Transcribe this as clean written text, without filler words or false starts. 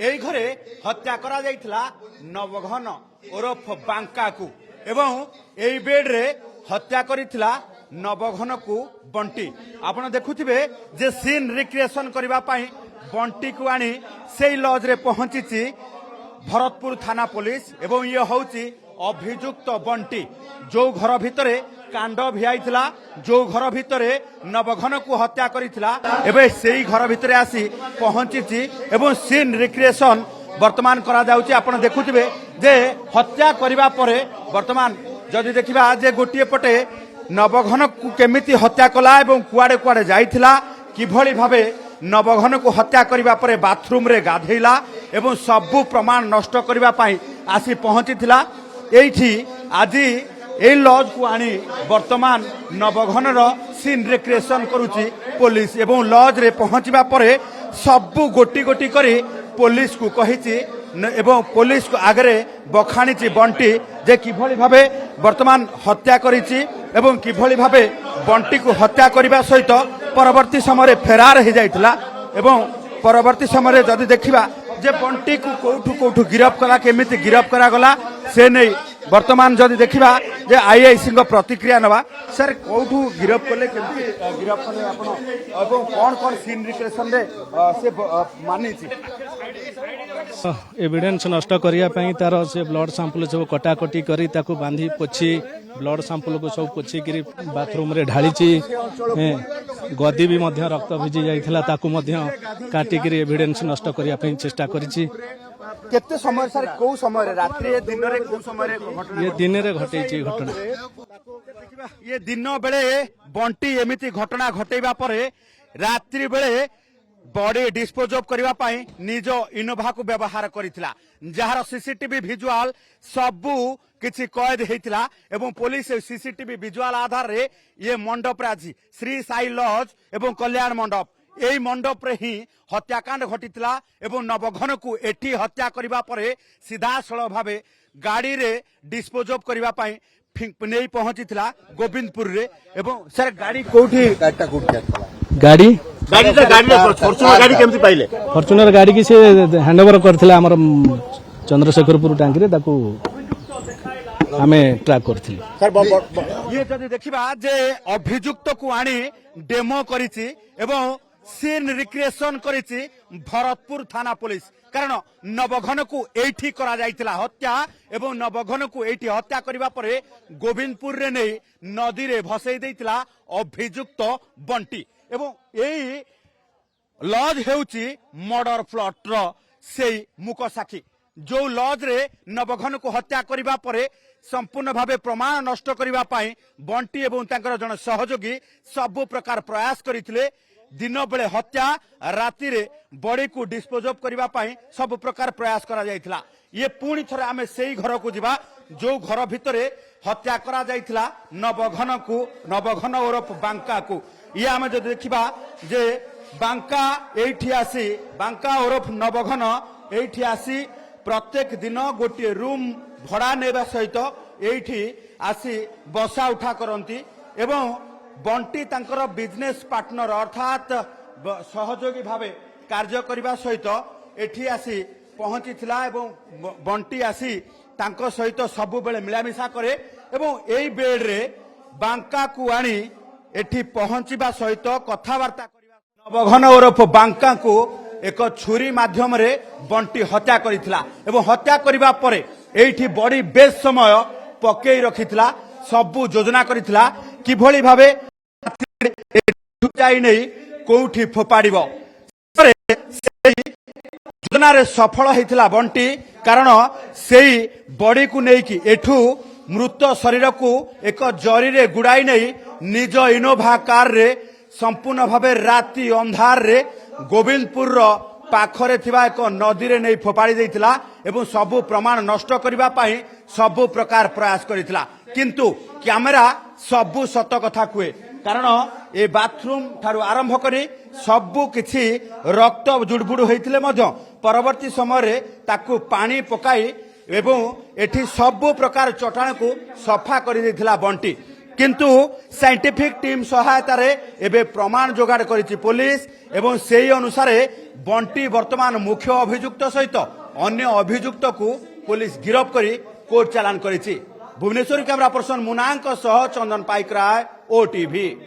এই ঘরে হত্যা করা যাইଥିଲା নবঘন ওরফ বাঙ্কাকু এবং এই বেড্রে হত্যা করিଥିଲା নবঘনকু বंटी। आपण देखुथिबे जे सीन रिक्रिएशन करबा पई बंटी को आनी सेई लॉज रे पहुंचीची भरतपुर थाना पुलिस एवं ये होची अभियुक्त बंटी जो घर भितरे कांड भियाइथिला जो घर भितरे नवघन को हत्या करिथिला एबे सेई घर भितरे आसी पहुंचीची एवं सीन रिक्रिएशन वर्तमान करा जाउची। आपण देखुथिबे जे हत्या करिबा परे वर्तमान जदि देखिबा जे गोटिए पटे नवघन को केमिति हत्या कला एवं कुआडे कुआडे जाइथिला किभଳି भाबे नवघन को हत्या करिबा परे बाथरूम रे गाधेइला एवं सबु प्रमाण नष्ट करिबा पई आसी पहुंचीथिला। एइठी आजी ए लॉज को आनी वर्तमान नवघन रो सीन रिक्रिएशन करूची पुलिस एवं लॉज रे पहुंचीबा परे सबु गोटी गोटी करी पुलिस को कहिची एवं पुलिस को आगरे बखाणी बंटी जे किभଳି भाबे वर्तमान हत्या करिची एवं किभଳି भाबे बंटी को हत्या करने सहित परवर्ती समय फेरार हो जाइथिला एवं परवर्ती समय जदि देखिबा जे बंटी को कोठू कोठू गिरफ कला केमिति गिरफ करा गला से नहीं वर्तमान जदि देखिबा जे आईआईसी प्रतिक्रिया नवा सर कोठू गिरफ कले केमिति गिरफ कले आपण एवं कोन कोन सीन रिक्रिएशन रे से मानी छी एविडेंस नष्ट करिया पई तार से ब्लड सैंपल सब कटाकटी करी ताकू बांधी पोछि ब्लड सैंपल को सब पोछि करी बाथरूम रे ढालीची गदी भी मध्य रक्त भिजी जाइथिला ताकू मध्य काटी करी एविडेंस नष्ट करिया पई चेष्टा करिछि। केते समय सर को समय रे रात्रि दिन रे को समय रे घटना ये दिन रे घटेछि घटना ये दिन बेले बंटी एमिति घटना घटेबा परे रात्रि बेले बॉडी डिस्पोज ऑफ करबा पई निज इनोभा को व्यवहार करिथिला जहार सीसीटीवी विजुअल सबु किछि कैद हेतिला एवं पुलिस सीसीटीवी विजुअल आधार रे ये मंडप राजी श्री साई लॉज एवं कल्याण मंडप एई मंडप रे ही हत्याकांड घटिथिला एवं नवघन को एठी हत्या करबा परे सीधासळ भाबे गाड़ी रे डिस्पोज ऑफ करबा पई नै पहुंचीथिला गोविंदपुर रे एवं सर गाड़ी कोठी गाड़ी फॉर्च्यूनर गाड़ी केमति पाइले फॉर्च्यूनर गाड़ी की से हैंड ओवर करथिला हमर चंद्रशेखरपुर टांकी रे ताकू हमें ट्रैक करथिली। सर ये जदि देखिबा जे अभियुक्त को आनी डेमो करिछि एवं सीन रिक्रिएशन करिछि भरतपुर थाना पुलिस कारण नवघन को एठी करा जाइतिला हत्या एवं नवघन को एठी हत्या करिबा परे गोविंदपुर रे नै नदी रे भसई देइतिला अभियुक्त बंटी एवं एई लॉज हेउची मर्डर प्लॉट रो सेई मुख साखी जो लॉज रे नवघन को हत्या करिबा परे संपूर्ण भावे प्रमाण नष्ट करिबा पई बंटी एवं तांकर जन सहयोगी सब प्रकार प्रयास करिथिले दिन बेले हत्या राति रे बॉडी को डिस्पोज ऑफ करबा पई सब प्रकार प्रयास करा जाइथिला। ये पुणी थरे आमे सेई घर को जिबा जो घर भितरे हत्या करा जाइथिला नवघन ओरफ बांका को ये आमे जो देखिबा जे बांका एठी आसी बांका ओरफ नवघन एठी आसी प्रत्येक दिन गोटे रूम भड़ा नेबा सहित एठी आसी बसा उठा करंती एवं बंटी तांकर बिजनेस पार्टनर अर्थात सहयोगी भावे कार्य करबा सहित एठी आसी पहुंचीथिला एवं बंटी आसी तांको सहित सबु बेले मिलामिशा करे एवं एई बेड रे बांका को आनी एठी पहुंचीबा सहित कथावार्ता करबा नवघन ओरफ बांका को एक छुरी माध्यम रे बंटी हत्या करिथिला एवं हत्या करिबा परे एठी बॉडी बेस समय पकेई रखिथिला सबु योजना करिथिला किभଳି भाबे जाई नै कोठी फोपाड़िबो योजना रे सफल हेतिला बंटी कारण सेई बॉडी को नेकी एठू मृत शरीर को एक जरी रे गुड़ाई नहीं निज इनोभा कार रे संपूर्ण भावे राति अंधार रे गोविंदपुर रो पाखरे थिबा एक नदी रे नहीं फोपाड़ी देइतिला एवं सबु प्रमाण नष्ट करिबा पई सबु प्रकार प्रयास करितिला किंतु कैमेरा सबु सत कथा कुए कारण ए बाथरूम ठारू आरंभ करी सबु किछि रक्त जुड़बुड़ होइतिले मध्य परवर्ती समय रे ताकू पानी पकाई एवं एठी सबु प्रकार चटाण को सफा करि देथिला बंटी কিন্তু সাইंटिफिक टीम सहायतार एबे प्रमाण जोगाड़ करिछि पुलिस एवं सेही अनुसार बंटी वर्तमान मुख्य अभियुक्त सहित अन्य अभियुक्त को पुलिस गिरफ्त करी कोर्ट चालान करिछि। भुवनेश्वर कैमरा पर्सन मुनांक सह चंदन पाइकराय, ओटीवी।